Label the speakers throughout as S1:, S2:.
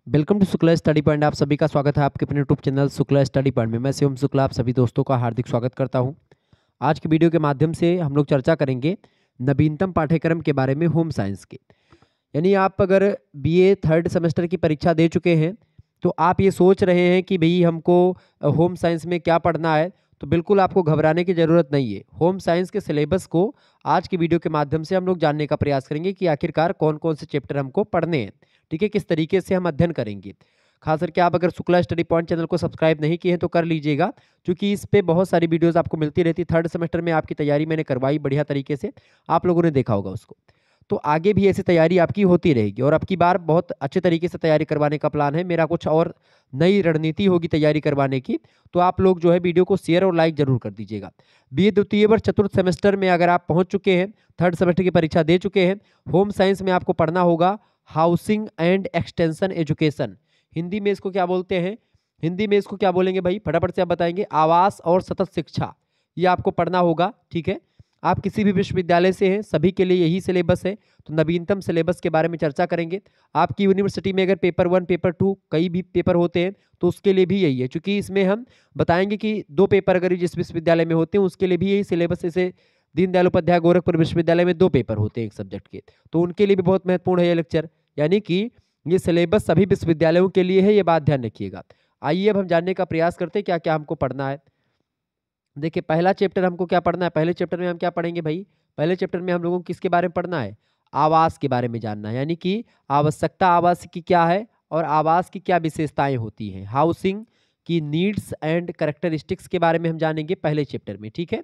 S1: Welcome to Shukla Study Point. आप सभी का स्वागत है आपके अपने YouTube channel Shukla Study Point में। मैं शिवम शुक्ला आप सभी दोस्तों का हार्दिक स्वागत करता हूं। आज की वीडियो के माध्यम से हम लोग चर्चा करेंगे नवीनतम पाठ्यक्रम के बारे में, होम साइंस के। यानी आप अगर बीए थर्ड सेमेस्टर की परीक्षा दे चुके हैं तो आप ये सोच रहे हैं कि भाई हमको होम साइंस में क्या पढ़ना है, तो बिल्कुल आपको घबराने की ज़रूरत नहीं है। होम साइंस के सिलेबस को आज की वीडियो के माध्यम से हम लोग जानने का प्रयास करेंगे कि आखिरकार कौन कौन से चैप्टर हमको पढ़ने हैं, ठीक है, किस तरीके से हम अध्ययन करेंगे। खास करके आप अगर शुक्ला स्टडी पॉइंट चैनल को सब्सक्राइब नहीं किए हैं तो कर लीजिएगा, क्योंकि इस पे बहुत सारी वीडियोस आपको मिलती रहती है। थर्ड सेमेस्टर में आपकी तैयारी मैंने करवाई बढ़िया तरीके से, आप लोगों ने देखा होगा उसको। तो आगे भी ऐसी तैयारी आपकी होती रहेगी और अब की बार बहुत अच्छे तरीके से तैयारी करवाने का प्लान है मेरा। कुछ और नई रणनीति होगी तैयारी करवाने की, तो आप लोग जो है वीडियो को शेयर और लाइक जरूर कर दीजिएगा। बीए द्वितीय वर्ष चतुर्थ सेमेस्टर में अगर आप पहुंच चुके हैं, थर्ड सेमेस्टर की परीक्षा दे चुके हैं, होम साइंस में आपको पढ़ना होगा housing and extension education. Hindi में इसको क्या बोलते हैं, हिंदी में इसको क्या बोलेंगे भाई, फटाफट से आप बताएंगे। आवास और सतत शिक्षा, ये आपको पढ़ना होगा, ठीक है। आप किसी भी विश्वविद्यालय से हैं, सभी के लिए यही सिलेबस है। तो नवीनतम सिलेबस के बारे में चर्चा करेंगे। आपकी यूनिवर्सिटी में अगर पेपर 1 पेपर 2 कई भी पेपर होते हैं तो उसके लिए भी यही है, क्योंकि इसमें हम बताएंगे कि 2 पेपर अगर जिस विश्वविद्यालय में होते हैं उसके लिए भी यही सिलेबस। जैसे दीनदयाल उपाध्याय गोरखपुर विश्वविद्यालय में 2 पेपर होते हैं एक सब्जेक्ट के, तो उनके लिए भी बहुत महत्वपूर्ण है ये लेक्चर। यानी कि ये सिलेबस सभी विश्वविद्यालयों के लिए है, ये बात ध्यान रखिएगा। आइए अब हम जानने का प्रयास करते हैं क्या क्या हमको पढ़ना है। देखिए, पहला चैप्टर हमको क्या पढ़ना है। पहले चैप्टर में हम क्या पढ़ेंगे भाई, पहले चैप्टर में हम लोगों को किसके बारे में पढ़ना है, आवास के बारे में जानना है। यानी कि आवश्यकता आवास की क्या है और आवास की क्या विशेषताएं होती हैं, हाउसिंग की नीड्स एंड कैरेक्टरिस्टिक्स के बारे में हम जानेंगे पहले चैप्टर में, ठीक है।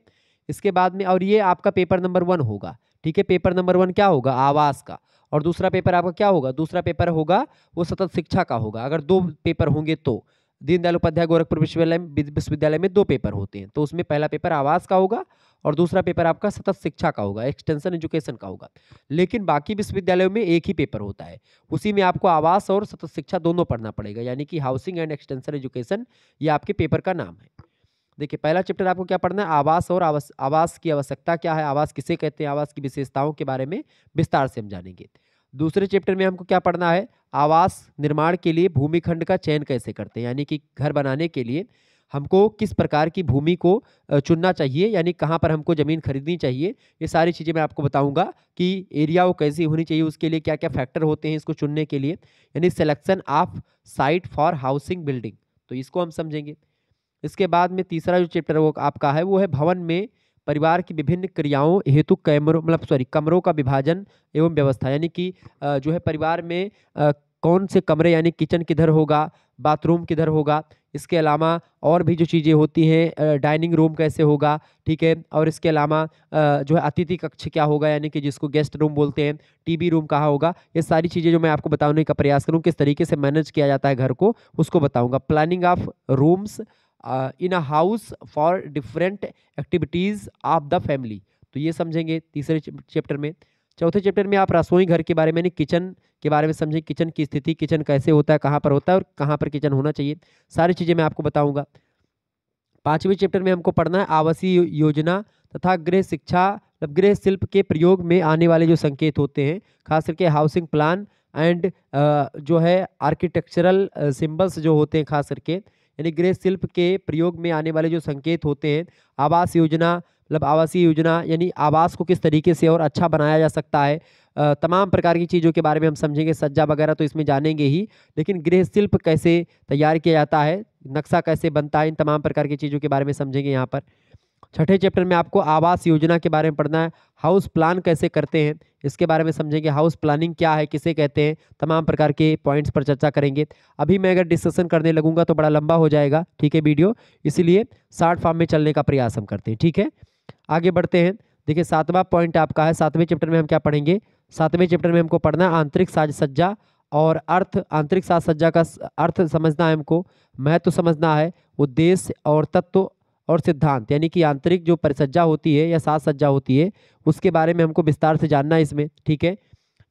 S1: इसके बाद में, और ये आपका पेपर नंबर 1 होगा, ठीक है। पेपर नंबर 1 क्या होगा, आवास का। और दूसरा पेपर आपका क्या होगा, दूसरा पेपर होगा वो सतत शिक्षा का होगा। अगर 2 पेपर होंगे तो दीनदयाल उपाध्याय गोरखपुर विश्वविद्यालय में 2 पेपर होते हैं, तो उसमें पहला पेपर आवास का होगा और दूसरा पेपर आपका सतत शिक्षा का होगा, एक्सटेंशन एजुकेशन का होगा। लेकिन बाकी विश्वविद्यालयों में एक ही पेपर होता है, उसी में आपको आवास और सतत शिक्षा दोनों पढ़ना पड़ेगा। यानी कि हाउसिंग एंड एक्सटेंशन एजुकेशन, ये आपके पेपर का नाम है। देखिए, पहला चैप्टर आपको क्या पढ़ना है, आवास और आवास की आवश्यकता क्या है, आवास किसे कहते हैं, आवास की विशेषताओं के बारे में विस्तार से हम जानेंगे। दूसरे चैप्टर में हमको क्या पढ़ना है, आवास निर्माण के लिए भूमिखंड का चयन कैसे करते हैं। यानी कि घर बनाने के लिए हमको किस प्रकार की भूमि को चुनना चाहिए, यानी कहाँ पर हमको ज़मीन खरीदनी चाहिए। ये सारी चीज़ें मैं आपको बताऊंगा कि एरिया वो कैसी होनी चाहिए, उसके लिए क्या क्या फैक्टर होते हैं इसको चुनने के लिए। यानी selection of site for housing building, तो इसको हम समझेंगे। इसके बाद में तीसरा जो चैप्टर वो आपका है, वो है भवन में परिवार की विभिन्न क्रियाओं हेतु कमरों का विभाजन एवं व्यवस्था। यानी कि जो है परिवार में कौन से कमरे, यानी किचन किधर होगा, बाथरूम किधर होगा। इसके अलावा और भी जो चीज़ें होती हैं, डाइनिंग रूम कैसे होगा, ठीक है। और इसके अलावा जो है अतिथि कक्ष क्या होगा, यानी कि जिसको गेस्ट रूम बोलते हैं, टीवी रूम कहाँ होगा। ये सारी चीज़ें जो मैं आपको बताने का प्रयास करूँ, किस तरीके से मैनेज किया जाता है घर को, उसको बताऊँगा। Planning of rooms in a house for different activities of the family, तो ये समझेंगे तीसरे चैप्टर में। चौथे चैप्टर में आप रसोई घर के बारे में, किचन के बारे में समझें, किचन की स्थिति, किचन कैसे होता है, कहाँ पर होता है और कहाँ पर किचन होना चाहिए, सारी चीज़ें मैं आपको बताऊंगा। पांचवें चैप्टर में हमको पढ़ना है आवासीय योजना तथा गृह शिक्षा, मतलब गृह शिल्प के प्रयोग में आने वाले जो संकेत होते हैं, खास करके हाउसिंग प्लान एंड जो है आर्किटेक्चरल सिंबल्स जो होते हैं खास करके, यानी गृह शिल्प के प्रयोग में आने वाले जो संकेत होते हैं। आवास योजना, मतलब आवासीय योजना यानी आवास को किस तरीके से और अच्छा बनाया जा सकता है, तमाम प्रकार की चीज़ों के बारे में हम समझेंगे। सज्जा वगैरह तो इसमें जानेंगे ही, लेकिन गृह शिल्प कैसे तैयार किया जाता है, नक्शा कैसे बनता है, इन तमाम प्रकार की चीज़ों के बारे में समझेंगे यहाँ पर। छठे चैप्टर में आपको आवास योजना के बारे में पढ़ना है, हाउस प्लान कैसे करते हैं इसके बारे में समझेंगे। हाउस प्लानिंग क्या है, किसे कहते हैं, तमाम प्रकार के पॉइंट्स पर चर्चा करेंगे। अभी मैं अगर डिस्कशन करने लगूंगा तो बड़ा लंबा हो जाएगा, ठीक है वीडियो, इसीलिए शॉर्ट फॉर्म में चलने का प्रयास हम करते हैं, ठीक है। आगे बढ़ते हैं। देखिए, 7वां पॉइंट आपका है, 7वें चैप्टर में हम क्या पढ़ेंगे, 7वें चैप्टर में हमको पढ़ना है आंतरिक साज सज्जा और अर्थ। आंतरिक साज सज्जा का अर्थ समझना है हमको, महत्व समझना है, उद्देश्य और तत्व और सिद्धांत। यानी कि आंतरिक जो परिसज्जा होती है या साज सज्जा होती है उसके बारे में हमको विस्तार से जानना है इसमें, ठीक है।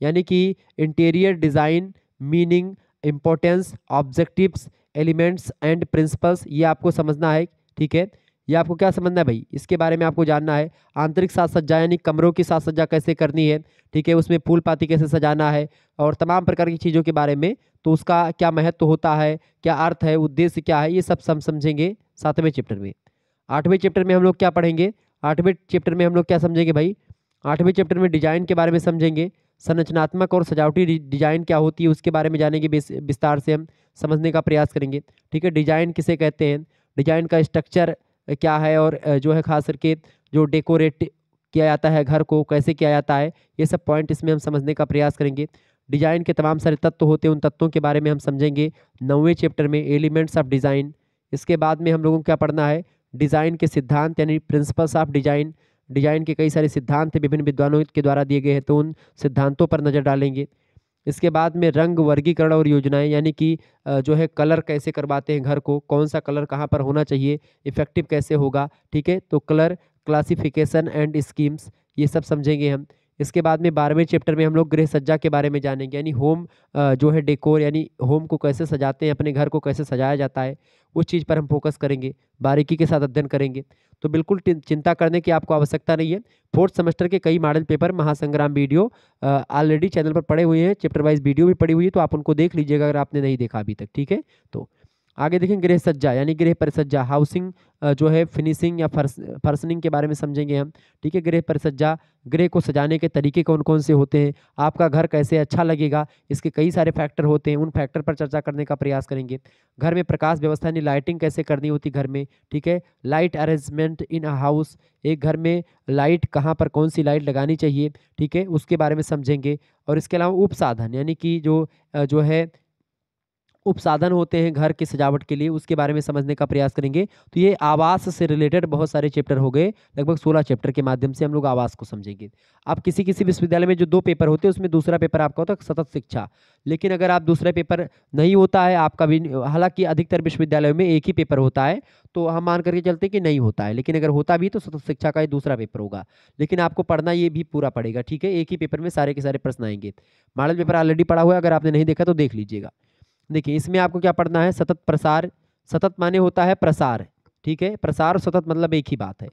S1: यानी कि interior design, meaning, importance, objectives, elements and principles, ये आपको समझना है, ठीक है। ये आपको क्या समझना है भाई, इसके बारे में आपको जानना है। आंतरिक साज सज्जा यानी कमरों की साज सज्जा कैसे करनी है, ठीक है, उसमें फूल पाती कैसे सजाना है और तमाम प्रकार की चीज़ों के बारे में, तो उसका क्या महत्व होता है, क्या अर्थ है, उद्देश्य क्या है, ये सब समझेंगे 7वें चैप्टर में। 8वें चैप्टर में हम लोग क्या पढ़ेंगे, 8वें चैप्टर में हम लोग क्या समझेंगे भाई, 8वें चैप्टर में डिजाइन के बारे में समझेंगे। संरचनात्मक और सजावटी डिजाइन क्या होती है उसके बारे में जानेंगे, विस्तार से हम समझने का प्रयास करेंगे। ठीक है, डिजाइन किसे कहते हैं, डिजाइन का स्ट्रक्चर क्या है, और जो है खास करके जो डेकोरेट किया जाता है घर को कैसे किया जाता है, ये सब पॉइंट इसमें हम समझने का प्रयास करेंगे। डिजाइन के तमाम सारे तत्व होते हैं, उन तत्वों के बारे में हम समझेंगे 9वें चैप्टर में, एलिमेंट्स ऑफ डिजाइन। इसके बाद में हम लोगों को क्या पढ़ना है, डिजाइन के सिद्धांत यानी प्रिंसिपल्स ऑफ डिजाइन। डिजाइन के कई सारे सिद्धांत विभिन्न विद्वानों के द्वारा दिए गए हैं, तो उन सिद्धांतों पर नजर डालेंगे। इसके बाद में रंग वर्गीकरण और योजनाएं, यानी कि जो है कलर कैसे करवाते हैं घर को, कौन सा कलर कहाँ पर होना चाहिए, इफेक्टिव कैसे होगा, ठीक है, तो कलर क्लासिफिकेशन एंड स्कीम्स, ये सब समझेंगे हम। इसके बाद में 12वें चैप्टर में हम लोग गृह सज्जा के बारे में जानेंगे, यानी होम जो है डेकोर, यानी होम को कैसे सजाते हैं, अपने घर को कैसे सजाया जाता है, उस चीज़ पर हम फोकस करेंगे, बारीकी के साथ अध्ययन करेंगे। तो बिल्कुल चिंता करने की आपको आवश्यकता नहीं है। 4th सेमेस्टर के कई मॉडल पेपर महासंग्राम वीडियो ऑलरेडी चैनल पर पड़े हुए हैं, चैप्टर वाइज वीडियो भी पड़ी हुई है, तो आप उनको देख लीजिएगा अगर आपने नहीं देखा अभी तक। ठीक है, तो आगे देखें गृह सज्जा यानी गृह परिसज्जा, हाउसिंग जो है फिनिशिंग या फर्शनिंग के बारे में समझेंगे हम। ठीक है, गृह परिसज्जा, गृह को सजाने के तरीके कौन कौन से होते हैं, आपका घर कैसे अच्छा लगेगा, इसके कई सारे फैक्टर होते हैं, उन फैक्टर पर चर्चा करने का प्रयास करेंगे। घर में प्रकाश व्यवस्था यानी लाइटिंग कैसे करनी होती घर में, ठीक है, light arrangement in a house, एक घर में लाइट कहाँ पर कौन सी लाइट लगानी चाहिए, ठीक है, उसके बारे में समझेंगे। और इसके अलावा उपसाधन यानी कि जो है उपसाधन होते हैं घर की सजावट के लिए, उसके बारे में समझने का प्रयास करेंगे। तो ये आवास से रिलेटेड बहुत सारे चैप्टर हो गए, लगभग 16 चैप्टर के माध्यम से हम लोग आवास को समझेंगे। अब किसी किसी विश्वविद्यालय में जो 2 पेपर होते हैं उसमें दूसरा पेपर आपका होता है सतत शिक्षा, लेकिन अगर आप दूसरा पेपर नहीं होता है आपका भी, हालांकि अधिकतर विश्वविद्यालयों में एक ही पेपर होता है, तो हम मान करके चलते हैं कि नहीं होता है, लेकिन अगर होता भी तो सतत शिक्षा का ही दूसरा पेपर होगा, लेकिन आपको पढ़ना ये भी पूरा पड़ेगा। ठीक है, एक ही पेपर में सारे के सारे प्रश्न आएंगे। मॉडल पेपर ऑलरेडी पढ़ा हुआ है, अगर आपने नहीं देखा तो देख लीजिएगा। देखिए इसमें आपको क्या पढ़ना है, सतत प्रसार, सतत माने होता है प्रसार, ठीक है, प्रसार और सतत मतलब एक ही बात है।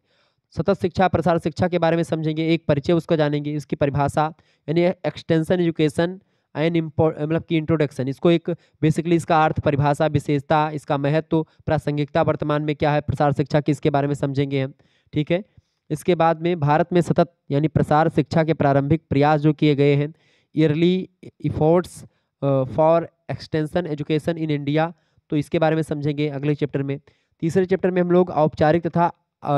S1: सतत शिक्षा प्रसार शिक्षा के बारे में समझेंगे, एक परिचय उसका जानेंगे, इसकी परिभाषा यानी एक्सटेंशन एजुकेशन एंड मतलब की इंट्रोडक्शन, इसको एक बेसिकली इसका अर्थ, परिभाषा, विशेषता, इसका महत्व, प्रासंगिकता वर्तमान में क्या है प्रसार शिक्षा की, इसके बारे में समझेंगे हम। ठीक है, इसके बाद में भारत में सतत यानी प्रसार शिक्षा के प्रारंभिक प्रयास जो किए गए हैं, yearly efforts for extension education in India, तो इसके बारे में समझेंगे अगले चैप्टर में। तीसरे चैप्टर में हम लोग औपचारिक तथा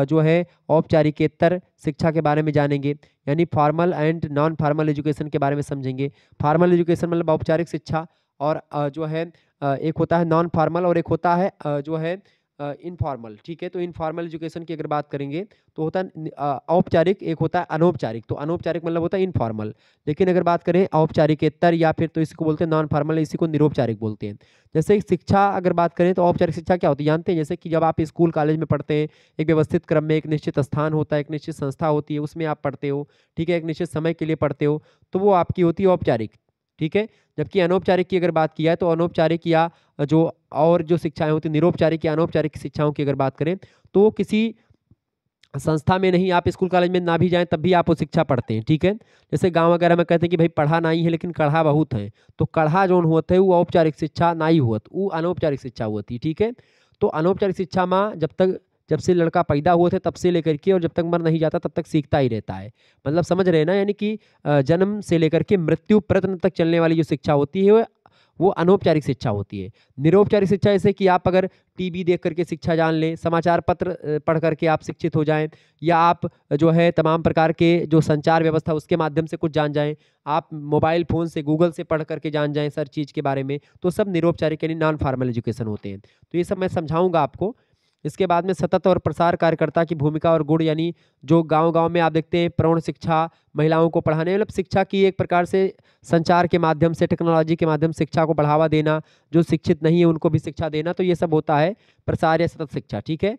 S1: जो है औपचारिकेतर शिक्षा के बारे में जानेंगे, यानी formal and non formal education के बारे में समझेंगे। फॉर्मल एजुकेशन मतलब औपचारिक शिक्षा, और जो है एक होता है नॉन फॉर्मल और एक होता है जो है इनफॉर्मल। ठीक है, तो इनफॉर्मल एजुकेशन की अगर बात करेंगे तो होता है औपचारिक, एक होता है अनौपचारिक, तो अनौपचारिक मतलब होता है इनफॉर्मल, लेकिन अगर बात करें औपचारिकेतर या फिर तो इसको बोलते हैं नॉन फॉर्मल, इसी को निरौपचारिक बोलते हैं। जैसे शिक्षा अगर बात करें तो औपचारिक शिक्षा क्या होती है जानते हैं, जैसे कि जब आप स्कूल कॉलेज में पढ़ते हैं, एक व्यवस्थित क्रम में एक निश्चित स्थान होता है, एक निश्चित संस्था होती है, उसमें आप पढ़ते हो, ठीक है, एक निश्चित समय के लिए पढ़ते हो, तो वो आपकी होती है औपचारिक। ठीक है, जबकि अनौपचारिक की अगर बात किया है तो अनौपचारिक या जो और जो शिक्षाएं होती हैं निरौपचारिक या अनौपचारिक शिक्षाओं की अगर बात करें तो वो किसी संस्था में नहीं, आप स्कूल कॉलेज में ना भी जाएं तब भी आप वो शिक्षा पढ़ते हैं। ठीक है, जैसे गांव वगैरह में कहते हैं कि भाई पढ़ा नहीं है लेकिन कढ़ा बहुत है, तो कढ़ा जो होता है वो औपचारिक शिक्षा नहीं हुआ, वो अनौपचारिक शिक्षा होती है। ठीक है, तो अनौपचारिक शिक्षा में जब से लड़का पैदा हुए थे तब से लेकर के और जब तक मर नहीं जाता तब तक सीखता ही रहता है, मतलब समझ रहे हैं ना, यानी कि जन्म से लेकर के मृत्यु प्रत्न तक चलने वाली जो शिक्षा होती है वो अनौपचारिक शिक्षा होती है। निरौपचारिक शिक्षा जैसे कि आप अगर टीवी देख करके शिक्षा जान लें, समाचार पत्र पढ़ करके आप शिक्षित हो जाएं, या आप जो है तमाम प्रकार के जो संचार व्यवस्था उसके माध्यम से कुछ जान जाएं, आप मोबाइल फ़ोन से गूगल से पढ़ करके जान जाएं सर चीज़ के बारे में, तो सब निरौपचारिक यानी नॉन फॉर्मल एजुकेशन होते हैं। तो ये सब मैं समझाऊंगा आपको। इसके बाद में सतत और प्रसार कार्यकर्ता की भूमिका और गुण, यानी जो गांव-गांव में आप देखते हैं प्रौढ़ शिक्षा, महिलाओं को पढ़ाने, मतलब शिक्षा की एक प्रकार से संचार के माध्यम से, टेक्नोलॉजी के माध्यम से शिक्षा को बढ़ावा देना, जो शिक्षित नहीं है उनको भी शिक्षा देना, तो ये सब होता है प्रसार या सतत शिक्षा। ठीक है,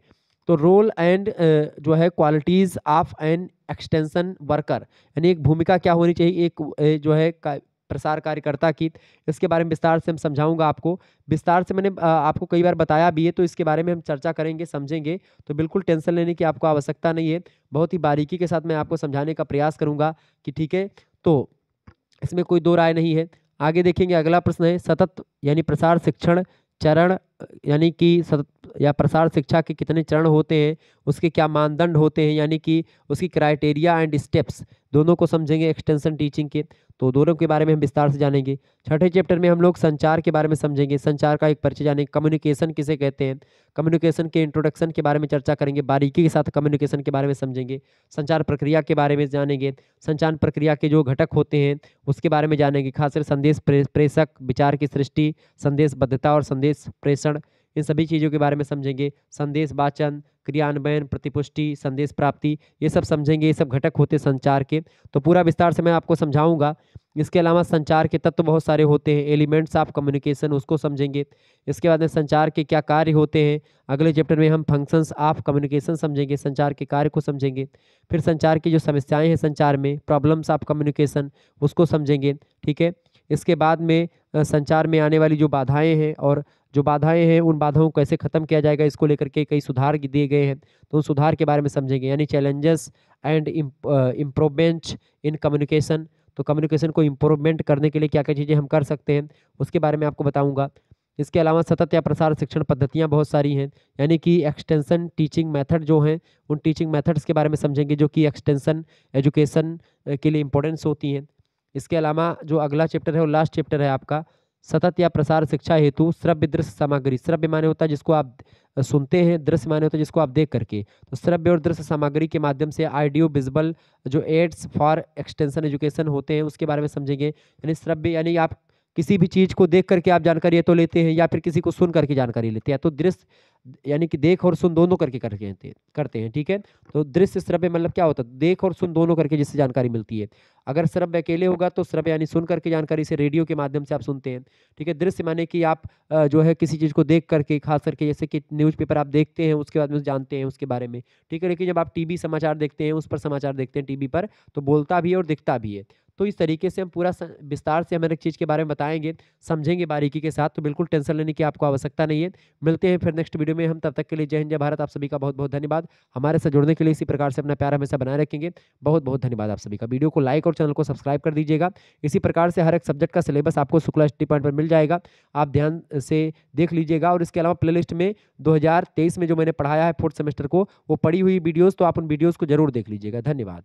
S1: तो रोल एंड जो है qualities of an extension worker, यानी एक भूमिका क्या होनी चाहिए एक जो है प्रसार कार्यकर्ता की, इसके बारे में विस्तार से हम समझाऊंगा आपको। विस्तार से मैंने आपको कई बार बताया भी है, तो इसके बारे में हम चर्चा करेंगे, समझेंगे। तो बिल्कुल टेंशन लेने की आपको आवश्यकता नहीं है, बहुत ही बारीकी के साथ मैं आपको समझाने का प्रयास करूंगा कि ठीक है, तो इसमें कोई दो राय नहीं है। आगे देखेंगे, अगला प्रश्न है सतत यानी प्रसार शिक्षण चरण, यानी कि सतत या प्रसार शिक्षा के कितने चरण होते हैं, उसके क्या मानदंड होते हैं, यानी कि उसकी क्राइटेरिया एंड स्टेप्स, दोनों को समझेंगे एक्सटेंशन टीचिंग के। तो दोनों के बारे में हम विस्तार से जानेंगे। छठे चैप्टर में हम लोग संचार के बारे में समझेंगे, संचार का एक परिचय जानेंगे, कम्युनिकेशन किसे कहते हैं, कम्युनिकेशन के इंट्रोडक्शन के बारे में चर्चा करेंगे, बारीकी के साथ कम्युनिकेशन के बारे में समझेंगे, संचार प्रक्रिया के बारे में जानेंगे, संचार प्रक्रिया के जो घटक होते हैं उसके बारे में जानेंगे, खासकर संदेश प्रेषक, विचार की सृष्टि, संदेशबद्धता और संदेश प्रेषण, इन सभी चीज़ों के बारे में समझेंगे, संदेश वाचन, क्रियान्वयन, प्रतिपुष्टि, संदेश प्राप्ति, ये सब समझेंगे, ये सब घटक होते हैं संचार के। तो पूरा विस्तार से मैं आपको समझाऊंगा। इसके अलावा संचार के तत्व बहुत सारे होते हैं, एलिमेंट्स ऑफ कम्युनिकेशन, उसको समझेंगे। इसके बाद में संचार के क्या कार्य होते हैं, अगले चैप्टर में हम फंक्शंस ऑफ कम्युनिकेशन समझेंगे, संचार के कार्य को समझेंगे। फिर संचार की जो समस्याएं हैं संचार में, प्रॉब्लम्स ऑफ कम्युनिकेशन, उसको समझेंगे, ठीक है। इसके बाद में संचार में आने वाली जो बाधाएं हैं, और जो बाधाएं हैं उन बाधाओं को कैसे खत्म किया जाएगा, इसको लेकर के कई सुधार दिए गए हैं, तो उन सुधार के बारे में समझेंगे, यानी challenges and improvement in communication. तो कम्युनिकेशन को इम्प्रूवमेंट करने के लिए क्या क्या चीज़ें हम कर सकते हैं, उसके बारे में आपको बताऊंगा। इसके अलावा सतत या प्रसार शिक्षण पद्धतियां बहुत सारी हैं, यानी कि एक्सटेंशन टीचिंग मेथड जो हैं, उन टीचिंग मेथड्स के बारे में समझेंगे जो कि एक्सटेंशन एजुकेशन के लिए इंपॉर्टेंस होती हैं। इसके अलावा जो अगला चैप्टर है वो लास्ट चैप्टर है आपका, सतत या प्रसार शिक्षा हेतु श्रव्य दृश्य सामग्री। श्रव्य माने होता है जिसको आप सुनते हैं, दृश्य माने होता है जिसको आप देख करके। तो श्रव्य और दृश्य सामग्री के माध्यम से ऑडियो विजुअल जो एड्स फॉर एक्सटेंशन एजुकेशन होते हैं उसके बारे में समझेंगे। यानी श्रव्य यानी आप किसी भी चीज़ को देख करके आप जानकारी या तो लेते हैं, या फिर किसी को सुन करके जानकारी लेते हैं, तो दृश्य यानी कि देख और सुन दोनों करके करते हैं, ठीक है। तो दृश्य श्रव्य मतलब क्या होता है, देख और सुन दोनों करके जिससे जानकारी मिलती है। अगर श्रव्य अकेले होगा तो श्रव्य यानी सुन करके जानकारी से, रेडियो के माध्यम से आप सुनते हैं, ठीक है। दृश्य माने कि आप जो है किसी चीज़ को देख करके, खास करके जैसे कि न्यूज़पेपर आप देखते हैं उसके बाद में जानते हैं उसके बारे में, ठीक है। लेकिन जब आप टीवी समाचार देखते हैं, उस पर समाचार देखते हैं टीवी पर, तो बोलता भी है और दिखता भी है। तो इस तरीके से हम पूरा विस्तार से हम हर एक चीज़ के बारे में बताएंगे, समझेंगे बारीकी के साथ। तो बिल्कुल टेंशन लेने की आपको आवश्यकता नहीं है। मिलते हैं फिर नेक्स्ट वीडियो में हम, तब तक के लिए जय हिंद जय भारत। आप सभी का बहुत बहुत धन्यवाद। हमारे साथ जुड़ने के लिए इसी प्रकार से अपना प्यार हमेशा बनाए रखेंगे। बहुत बहुत धन्यवाद आप सभी का। वीडियो को लाइक और चैनल को सब्सक्राइब कर दीजिएगा। इसी प्रकार से हर एक सब्जेक्ट का सिलेबस आपको शुक्ला स्टडी पॉइंट पर मिल जाएगा, आप ध्यान से देख लीजिएगा। और इसके अलावा प्लेलिस्ट में 2023 में जो मैंने पढ़ाया है 4th सेमेस्टर को, वो पढ़ी हुई वीडियोज़, तो आप उन वीडियोज़ को जरूर देख लीजिएगा। धन्यवाद।